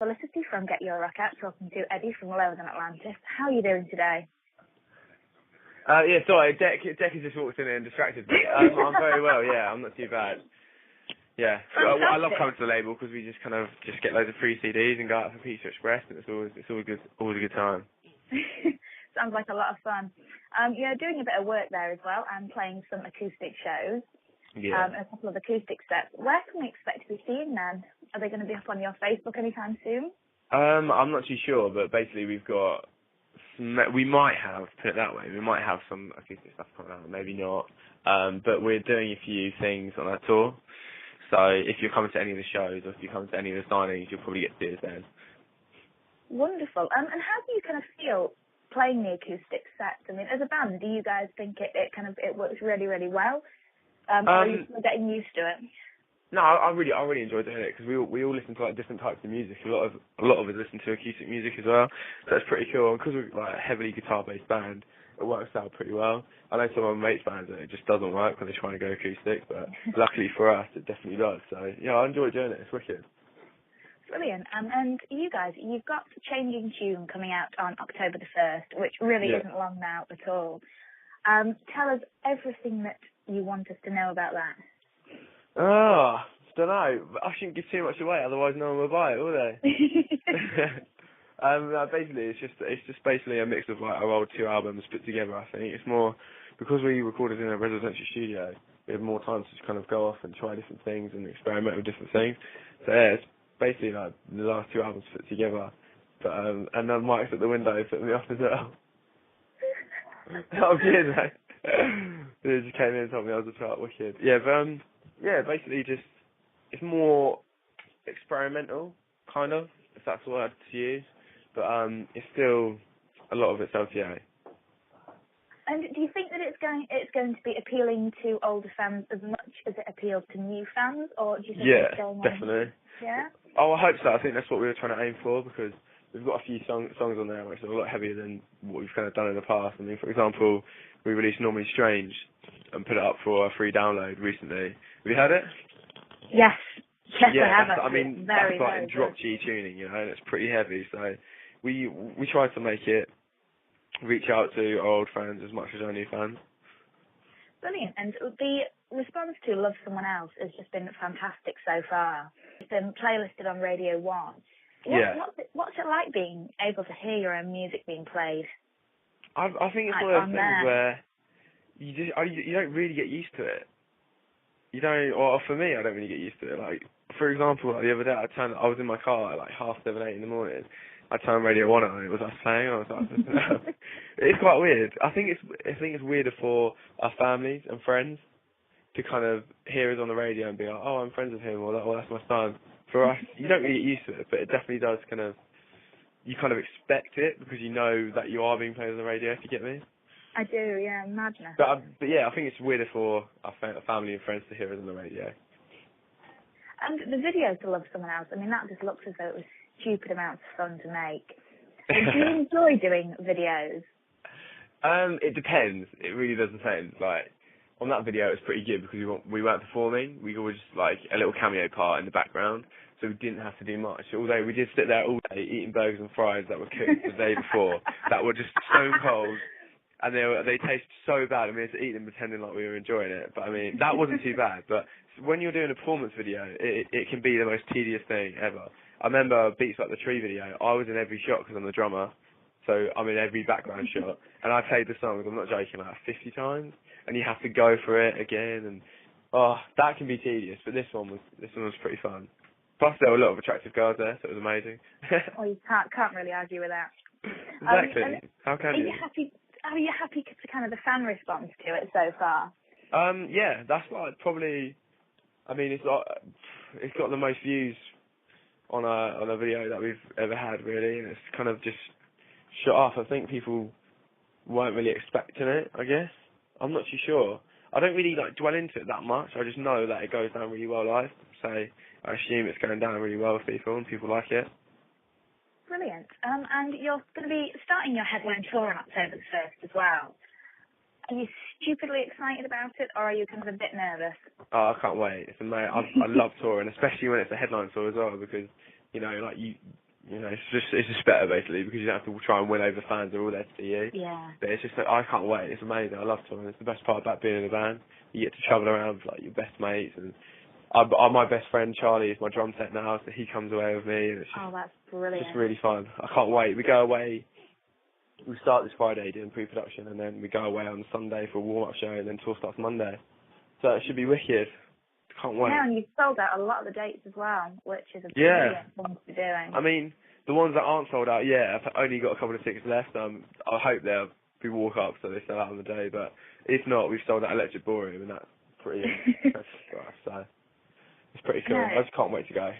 Felicity from GetYourRockOut talking to Eddie from Lower Than Atlantis. How are you doing today? Yeah, sorry, Deck has just walked in and distracted me. I'm very well, yeah, I'm not too bad. Yeah, I love coming to the label because we just get loads of free CDs and go out for Pizza Express, and it's always a good time. Sounds like a lot of fun. You're doing a bit of work there as well and playing some acoustic shows. Yeah. And a couple of acoustic sets. Where can we expect to be seeing them? Are they going to be up on your Facebook anytime soon? I'm not too sure, but basically we might have, put it that way, we might have some acoustic stuff coming out, maybe not. But we're doing a few things on our tour. So if you're coming to any of the shows or if you come to any of the signings, you'll probably get to see us then. Wonderful. And how do you kind of feel playing the acoustic sets? I mean, as a band, do you guys think it works really, really well? Or are you still getting used to it? No, I really enjoy doing it because we all listen to like different types of music. A lot of us listen to acoustic music as well, so it's pretty cool. And because we're like a heavily guitar-based band, it works out pretty well. I know some of my mates' bands it just doesn't work when they're trying to go acoustic, but luckily for us, it definitely does. So yeah, I enjoy doing it. It's wicked. Brilliant. And you guys, you've got Changing Tune coming out on October the 1st, which really isn't long now at all. Tell us everything that you want us to know about that. Oh, don't know. I shouldn't give too much away, otherwise no one will buy it, will they? Basically, it's just basically a mix of like our old 2 albums put together. I think it's more because we recorded in a residential studio. We had more time to just kind of go off and try different things and experiment with different things. So yeah, it's basically like the last 2 albums put together. But and then Mike's at the window put me off as well. Oh, good, mate. He just came in and told me I was a twat, wicked. Yeah, but basically just, it's more experimental, kind of, if that's the word to use. But it's still, a lot of it's LTA. And do you think that it's going to be appealing to older fans as much as it appeals to new fans, or do you think it's going on? Definitely. Yeah? Oh, I hope so. I think that's what we were trying to aim for, because we've got a few songs on there which are a lot heavier than what we've kind of done in the past. I mean, for example, we released Normally Strange and put it up for a free download recently. Have you heard it? Yes. Yes, yeah, I have. I mean, very, that's like very drop G tuning, you know, and it's pretty heavy. So we tried to make it reach out to our old fans as much as our new fans. Brilliant. And the response to Love Someone Else has just been fantastic so far. It's been playlisted on Radio 1. What's it like being able to hear your own music being played? I think it's one of those things where you don't really get used to it. You don't, or for me, I don't really get used to it. Like, for example, like the other day, I was in my car at like 7:30, 8 in the morning. I turned Radio 1 on and it was us playing, and I was like, it's quite weird. I think it's weirder for our families and friends to kind of hear us on the radio and be like, oh, I'm friends with him, or that's my son. For us, you don't really get used to it, but it definitely does you kind of expect it because you know that you are being played on the radio, if you get me. I do, yeah, madness. But yeah, I think it's weirder for our family and friends to hear us on the radio. And the video to Love Someone Else, I mean, that just looks as though it was stupid amounts of fun to make. Do you enjoy doing videos? It depends. It really does depend. Like, on that video, it was pretty good because we weren't performing. We were just like a little cameo part in the background, so we didn't have to do much. Although we did sit there all day eating burgers and fries that were cooked the day before, that were just stone cold, and they tasted so bad. I mean, to eat them pretending like we were enjoying it. But I mean, that wasn't too bad. But when you're doing a performance video, it can be the most tedious thing ever. I remember Beats Like the Tree video. I was in every shot because I'm the drummer, so I'm in every background shot, and I played the songs, I'm not joking, like 50 times, and you have to go for it again, and that can be tedious. But this one was pretty fun. Plus, there were a lot of attractive girls there, so it was amazing. Well, you can't really argue with that. Exactly. How can you? Are you happy to kind of the fan response to it so far? Yeah, that's like probably. I mean, it's got the most views on a video that we've ever had, really, and it's kind of just shut off. I think people weren't really expecting it, I guess. I'm not too sure. I don't really like dwell into it that much. I just know that it goes down really well live, so I assume it's going down really well with people and people like it. Brilliant. And you're going to be starting your headline tour on October the 1st as well. Are you stupidly excited about it, or are you kind of a bit nervous? Oh, I can't wait. It's amazing. I love touring, especially when it's a headline tour as well, because, you know, like you you know, it's just better basically because you don't have to try and win over fans. They're all there to see you. Yeah. But it's just, I can't wait. It's amazing. I love touring. It's the best part about being in a band. You get to travel around with like your best mates, and my best friend Charlie is my drum set now, so he comes away with me, and it's just, that's brilliant. just really fun. I can't wait. We go away. We start this Friday doing pre-production, and then we go away on Sunday for a warm-up show, and then tour starts Monday. So it should be wicked. Can't wait. Yeah, and you've sold out a lot of the dates as well, which is a brilliant thing to be doing. I mean, the ones that aren't sold out, I've only got a couple of tickets left. I hope they'll be walk-up so they sell out on the day, but if not, we've sold out Electric Ballroom, and that's pretty impressive for us, so it's pretty cool. I just can't wait to go.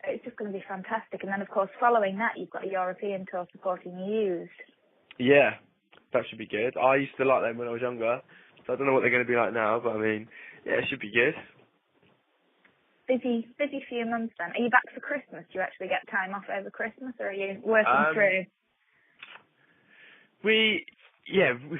It's just going to be fantastic. And then, of course, following that, you've got a European tour supporting Used. Yeah, that should be good. I used to like them when I was younger, so I don't know what they're going to be like now, but I mean, it should be good. Busy few months then. Are you back for Christmas? Do you actually get time off over Christmas, or are you working through? We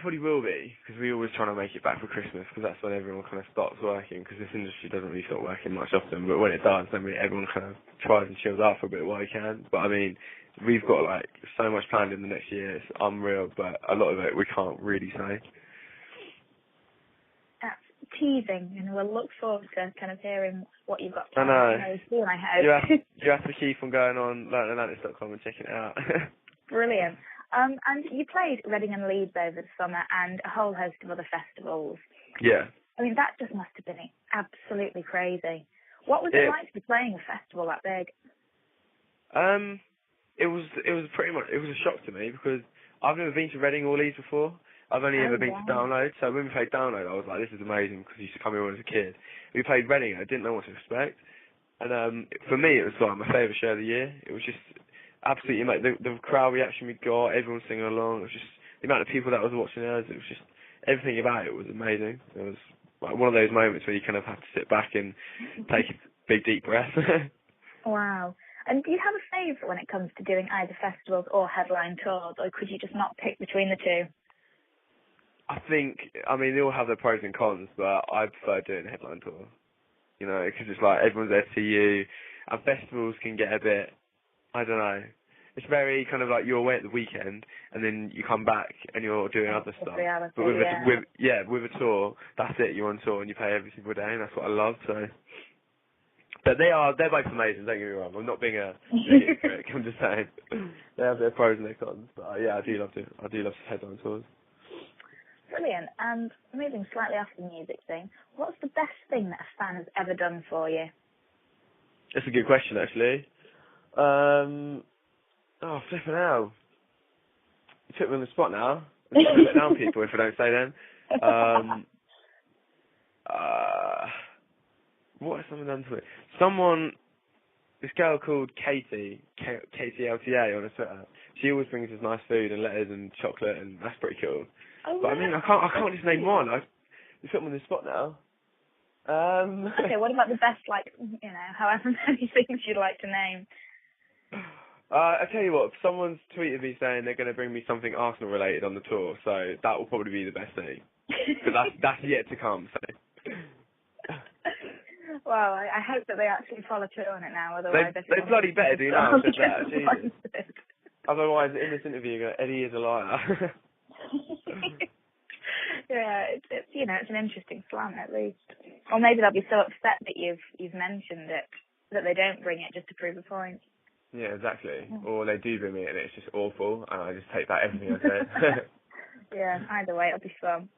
probably will be, because we're always trying to make it back for Christmas, because that's when everyone kind of stops working, because this industry doesn't really stop working much often, but when it does, then everyone kind of tries and chills out for a bit while they can. But I mean, we've got like so much planned in the next year, it's unreal, but a lot of it we can't really say. That's teasing, and we'll look forward to kind of hearing what you've got planned. I know. Soon, I hope. You have to keep on going on Atlantis.com and checking it out. Brilliant. And you played Reading and Leeds over the summer and a whole host of other festivals. Yeah. I mean, that just must have been absolutely crazy. What was it like to be playing a festival that big? It was a shock to me, because I've never been to Reading or Leeds before. I've only ever been to Download, so when we played Download, I was like, this is amazing, because I used to come here when I was a kid. We played Reading, I didn't know what to expect, and for me, it was like my favourite show of the year. It was just absolutely, like, the crowd reaction we got, everyone singing along, it was just, the amount of people that was watching us, it was just, everything about it was amazing. It was like one of those moments where you kind of have to sit back and take a big, deep breath. Wow. And do you have a favourite when it comes to doing either festivals or headline tours, or could you just not pick between the two? I mean, they all have their pros and cons, but I prefer doing a headline tour. You know, because it's like everyone's there to see you, and festivals can get a bit, I don't know, it's very kind of like you're away at the weekend, and then you come back and you're doing other stuff. Reality, but with a tour, that's it, you're on tour and you pay every single day, and that's what I love, so. But they're both amazing, don't get me wrong, I'm not being a critic, I'm just saying. They have their pros and their cons, but I do love headline tours. Brilliant. And moving slightly off the music thing, what's the best thing that a fan has ever done for you? That's a good question, actually. Flipping hell. You took me on the spot now. I'm just going to let down people if I don't say them. What has someone done to me? This girl called Katie LTA on her Twitter. She always brings us nice food and letters and chocolate, and that's pretty cool. Oh, but I mean, I can't just name one. You put me on the spot now. Okay, what about the best, like, you know, however many things you'd like to name? I tell you what, someone's tweeted me saying they're going to bring me something Arsenal related on the tour, so that will probably be the best thing. But that's yet to come. So. Well, I hope that they actually follow through on it now. Otherwise, they bloody better do now. Otherwise, in this interview, you go, Eddie is a liar. Yeah, it's you know, it's an interesting slant at least. Or maybe they'll be so upset that you've mentioned it that they don't bring it just to prove a point. Yeah, exactly. Or they do bring it and it's just awful, and I just take back everything I said. Yeah, either way, it'll be fun.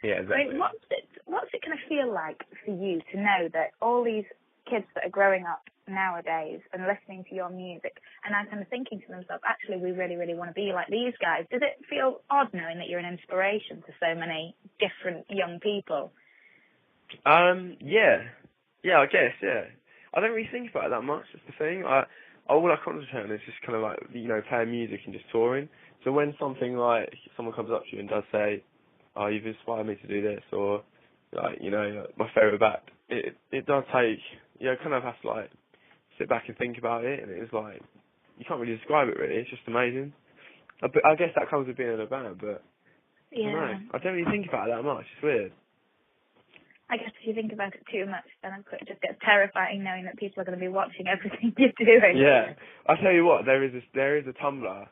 Yeah, exactly. I mean, what's it going to feel like for you to know that all these kids that are growing up nowadays and listening to your music and are kind of thinking to themselves, actually, we really, really want to be like these guys? Does it feel odd knowing that you're an inspiration to so many different young people? Yeah, I guess, yeah. I don't really think about it that much, that's the thing. All I concentrate on is just kind of like, you know, playing music and just touring. So when something like, someone comes up to you and does say, oh, you've inspired me to do this, or, like, you know, my favourite band, it does take, you know, kind of have to, like, sit back and think about it, and it's like, you can't really describe it, really. It's just amazing. I guess that comes with being in a band, but, yeah. I don't know. I don't really think about it that much. It's weird. I guess if you think about it too much, then it just gets terrifying knowing that people are going to be watching everything you're doing. Yeah. I'll tell you what, there is a Tumblr,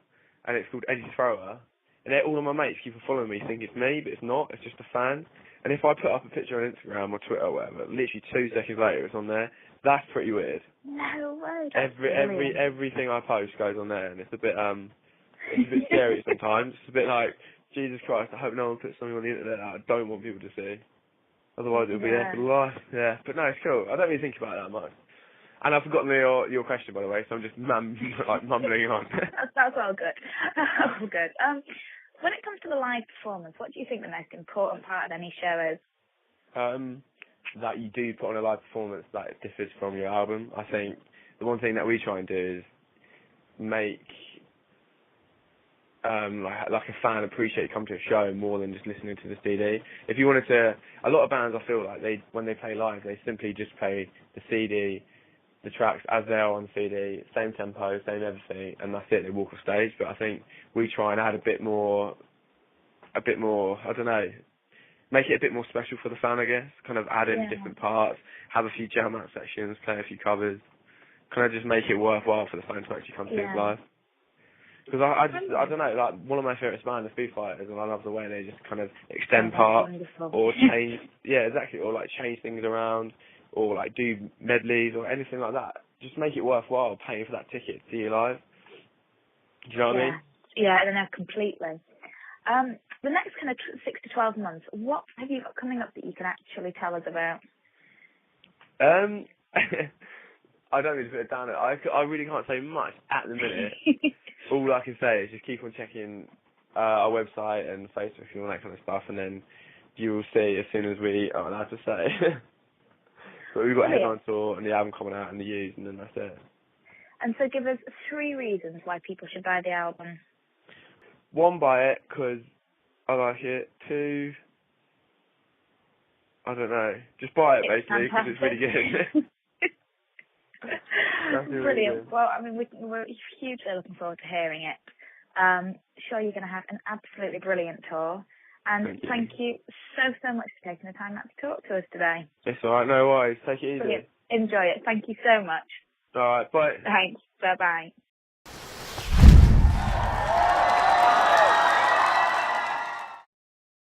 and it's called Eddie Thrower, and all of my mates keep on following me, think it's me, but it's not, it's just a fan. And if I put up a picture on Instagram or Twitter or whatever, literally 2 seconds later it's on there, that's pretty weird. No way. Everything I post goes on there, and it's a bit scary sometimes. It's a bit like, Jesus Christ, I hope no one puts something on the internet that I don't want people to see. Otherwise it'll be there for life. Yeah, but no, it's cool. I don't really think about it that much. And I've forgotten your question, by the way, so I'm just mumbling on. That's all good. All good. When it comes to the live performance, what do you think the most important part of any show is? That you do put on a live performance that differs from your album. I think the one thing that we try and do is make like a fan appreciate come to a show more than just listening to the CD. If you wanted to, a lot of bands I feel like when they play live, they simply just play the CD, the tracks as they are on CD, same tempo, same everything, and that's it. They walk off stage. But I think we try and add a bit more. I don't know, make it a bit more special for the fan, I guess. Kind of add in different parts, have a few jam out sections, play a few covers. Kind of just make it worthwhile for the fan to actually come to it live. Because I don't know, like one of my favourite bands, the Foo Fighters, and I love the way they just kind of extend parts or change, or like change things around, or like do medleys or anything like that. Just make it worthwhile paying for that ticket to see you live. Do you know what I mean? Yeah, I don't know, completely. The next kind of 6 to 12 months, what have you got coming up that you can actually tell us about? I don't really put it down. I really can't say much at the minute. All I can say is just keep on checking our website and Facebook and all that kind of stuff, and then you will see as soon as we are allowed to say. But we've got a headline tour and the album coming out and the U's, and then that's it. And so give us 3 reasons why people should buy the album. 1, buy it because I like it. 2, I don't know. Just buy it basically because it's really good. Brilliant. Well, I mean, we're hugely looking forward to hearing it. Sure, you're going to have an absolutely brilliant tour. And thank you so much for taking the time out to talk to us today. It's all right, no worries. Take it easy. Brilliant. Enjoy it. Thank you so much. All right, bye. Thanks. Bye-bye.